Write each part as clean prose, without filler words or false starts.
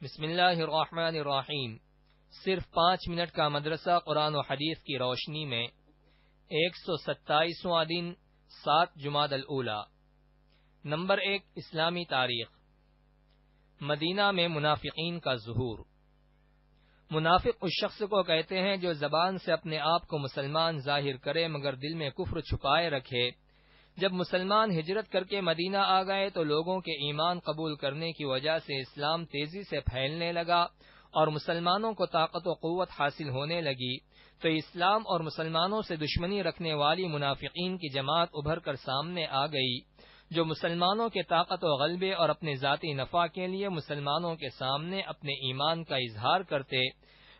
بسم اللہ الرحمن الرحیم۔ صرف 5 منٹ کا مدرسہ قرآن و حدیث کی روشنی میں 127واں دن 7 جمادی الاولی۔ نمبر 1، اسلامی تاریخ۔ مدینہ میں منافقین کا ظہور۔ منافق اس شخص کو کہتے ہیں جو زبان سے اپنے آپ کو مسلمان ظاہر کرے مگر دل میں کفر چھپائے رکھے۔ جب مسلمان ہجرت کر کے مدینہ آ گئے تو لوگوں کے ایمان قبول کرنے کی وجہ سے اسلام تیزی سے پھیلنے لگا اور مسلمانوں کو طاقت و قوت حاصل ہونے لگی، تو اسلام اور مسلمانوں سے دشمنی رکھنے والی منافقین کی جماعت ابھر کر سامنے آ گئی، جو مسلمانوں کے طاقت و غلبے اور اپنے ذاتی نفع کے لیے مسلمانوں کے سامنے اپنے ایمان کا اظہار کرتے،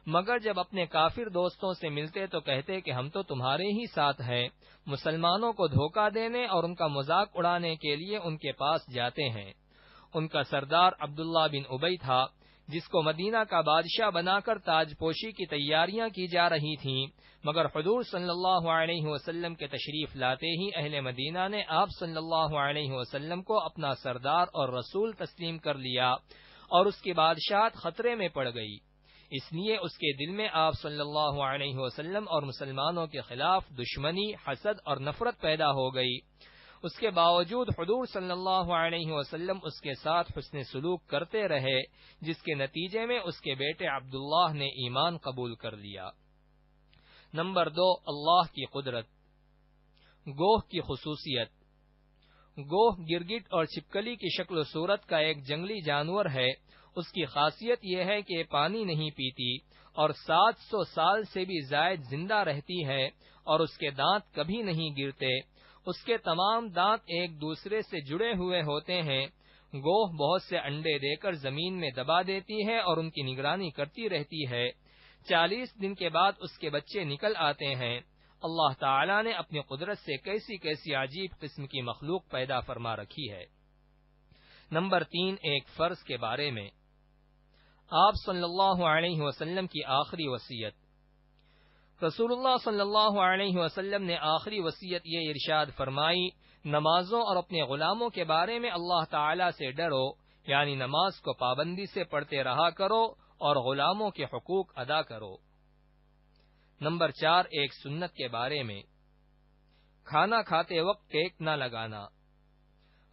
مگر جب اپنے کافر دوستوں سے ملتے تو کہتے کہ ہم تو تمہارے ہی ساتھ ہیں۔ مسلمانوں کو دھوکہ دینے اور ان کا مذاق اڑانے کے لیے ان کے پاس جاتے ہیں۔ ان کا سردار عبداللہ بن ابی تھا، جس کو مدینہ کا بادشاہ بنا کر تاج پوشی کی تیاریاں کی جا رہی تھیں، مگر حضور صلی اللہ علیہ وسلم کے تشریف لاتے ہی اہل مدینہ نے آپ صلی اللہ علیہ وسلم کو اپنا سردار اور رسول تسلیم کر لیا اور اس کی بادشاہت خطرے میں پڑ گئی۔ اس لیے اس کے دل میں آپ صلی اللہ علیہ وسلم اور مسلمانوں کے خلاف دشمنی، حسد اور نفرت پیدا ہو گئی۔ اس کے باوجود حضور صلی اللہ علیہ وسلم اس کے ساتھ حسن سلوک کرتے رہے، جس کے نتیجے میں اس کے بیٹے عبداللہ نے ایمان قبول کر لیا۔ نمبر 2، اللہ کی قدرت۔ گوہ کی خصوصیت۔ گوہ گرگٹ اور چھپکلی کی شکل و صورت کا ایک جنگلی جانور ہے۔ اس کی خاصیت یہ ہے کہ پانی نہیں پیتی اور 700 سال سے بھی زائد زندہ رہتی ہے اور اس کے دانت کبھی نہیں گرتے۔ اس کے تمام دانت ایک دوسرے سے جڑے ہوئے ہوتے ہیں۔ گوہ بہت سے انڈے دے کر زمین میں دبا دیتی ہے اور ان کی نگرانی کرتی رہتی ہے۔ 40 دن کے بعد اس کے بچے نکل آتے ہیں۔ اللہ تعالی نے اپنی قدرت سے کیسی کیسی عجیب قسم کی مخلوق پیدا فرما رکھی ہے۔ نمبر 3، ایک فرض کے بارے میں۔ آپ صلی اللہ علیہ وسلم کی آخری وصیت۔ رسول اللہ صلی اللہ علیہ وسلم نے آخری وصیت یہ ارشاد فرمائی، نمازوں اور اپنے غلاموں کے بارے میں اللہ تعالی سے ڈرو، یعنی نماز کو پابندی سے پڑھتے رہا کرو اور غلاموں کے حقوق ادا کرو۔ نمبر 4، ایک سنت کے بارے میں۔ کھانا کھاتے وقت ٹیک نہ لگانا۔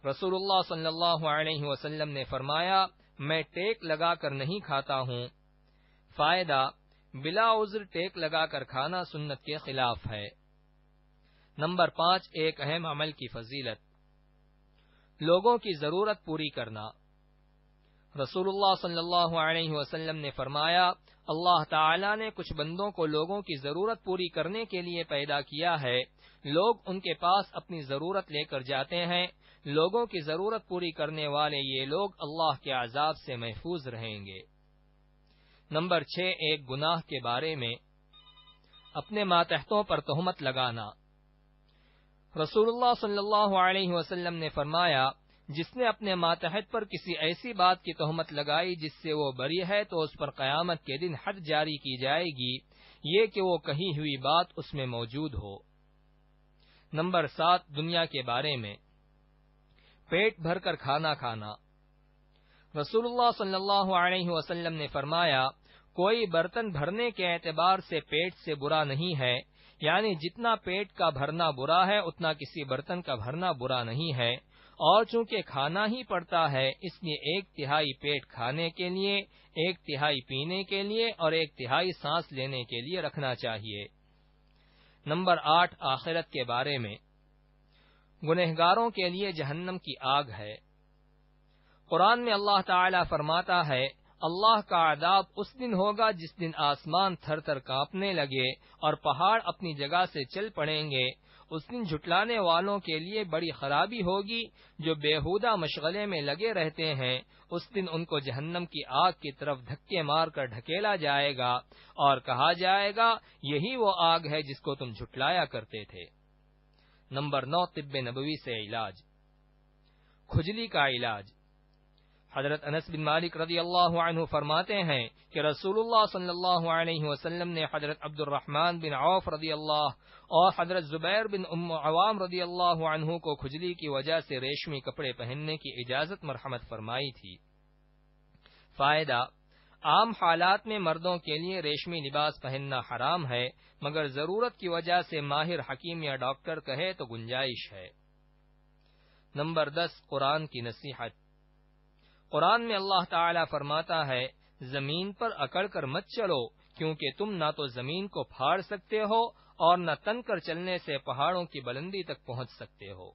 رسول اللہ صلی اللہ علیہ وسلم نے فرمایا، میں ٹیک لگا کر نہیں کھاتا ہوں۔ فائدہ، بلا عذر ٹیک لگا کر کھانا سنت کے خلاف ہے۔ نمبر 5، ایک اہم عمل کی فضیلت۔ لوگوں کی ضرورت پوری کرنا۔ رسول اللہ صلی اللہ علیہ وسلم نے فرمایا، اللہ تعالی نے کچھ بندوں کو لوگوں کی ضرورت پوری کرنے کے لیے پیدا کیا ہے۔ لوگ ان کے پاس اپنی ضرورت لے کر جاتے ہیں۔ لوگوں کی ضرورت پوری کرنے والے یہ لوگ اللہ کے عذاب سے محفوظ رہیں گے۔ نمبر 6، ایک گناہ کے بارے میں۔ اپنے ماتحتوں پر تہمت لگانا۔ رسول اللہ صلی اللہ علیہ وسلم نے فرمایا، جس نے اپنے ماتحت پر کسی ایسی بات کی تہمت لگائی جس سے وہ بری ہے تو اس پر قیامت کے دن حد جاری کی جائے گی، یہ کہ وہ کہی ہوئی بات اس میں موجود ہو۔ نمبر 7، دنیا کے بارے میں۔ پیٹ بھر کر کھانا کھانا۔ رسول اللہ صلی اللہ علیہ وسلم نے فرمایا، کوئی برتن بھرنے کے اعتبار سے پیٹ سے برا نہیں ہے، یعنی جتنا پیٹ کا بھرنا برا ہے اتنا کسی برتن کا بھرنا برا نہیں ہے، اور چونکہ کھانا ہی پڑتا ہے اس لیے 1/3 پیٹ کھانے کے لیے، 1/3 پینے کے لیے اور 1/3 سانس لینے کے لیے رکھنا چاہیے۔ نمبر 8، آخرت کے بارے میں۔ گنہگاروں کے لیے جہنم کی آگ ہے۔ قرآن میں اللہ تعالی فرماتا ہے، اللہ کا عذاب اس دن ہوگا جس دن آسمان تھر تھر کانپنے لگے اور پہاڑ اپنی جگہ سے چل پڑیں گے۔ اس دن جھٹلانے والوں کے لیے بڑی خرابی ہوگی، جو بےہودہ مشغلے میں لگے رہتے ہیں۔ اس دن ان کو جہنم کی آگ کی طرف دھکے مار کر ڈھکیلا جائے گا اور کہا جائے گا، یہی وہ آگ ہے جس کو تم جھٹلایا کرتے تھے۔ نمبر 9، طب نبوی سے علاج۔ کھجلی کا علاج۔ حضرت انس بن مالک رضی اللہ عنہ فرماتے ہیں کہ رسول اللہ صلی اللہ علیہ وسلم نے حضرت عبد الرحمن بن عوف رضی اللہ اور حضرت زبیر بن ام عوام رضی اللہ عنہ کو کھجلی کی وجہ سے ریشمی کپڑے پہننے کی اجازت مرحمت فرمائی تھی۔ فائدہ، عام حالات میں مردوں کے لیے ریشمی لباس پہننا حرام ہے، مگر ضرورت کی وجہ سے ماہر حکیم یا ڈاکٹر کہے تو گنجائش ہے۔ نمبر 10، قرآن کی نصیحت۔ قرآن میں اللہ تعالی فرماتا ہے، زمین پر اکڑ کر مت چلو، کیونکہ تم نہ تو زمین کو پھاڑ سکتے ہو اور نہ تن کر چلنے سے پہاڑوں کی بلندی تک پہنچ سکتے ہو۔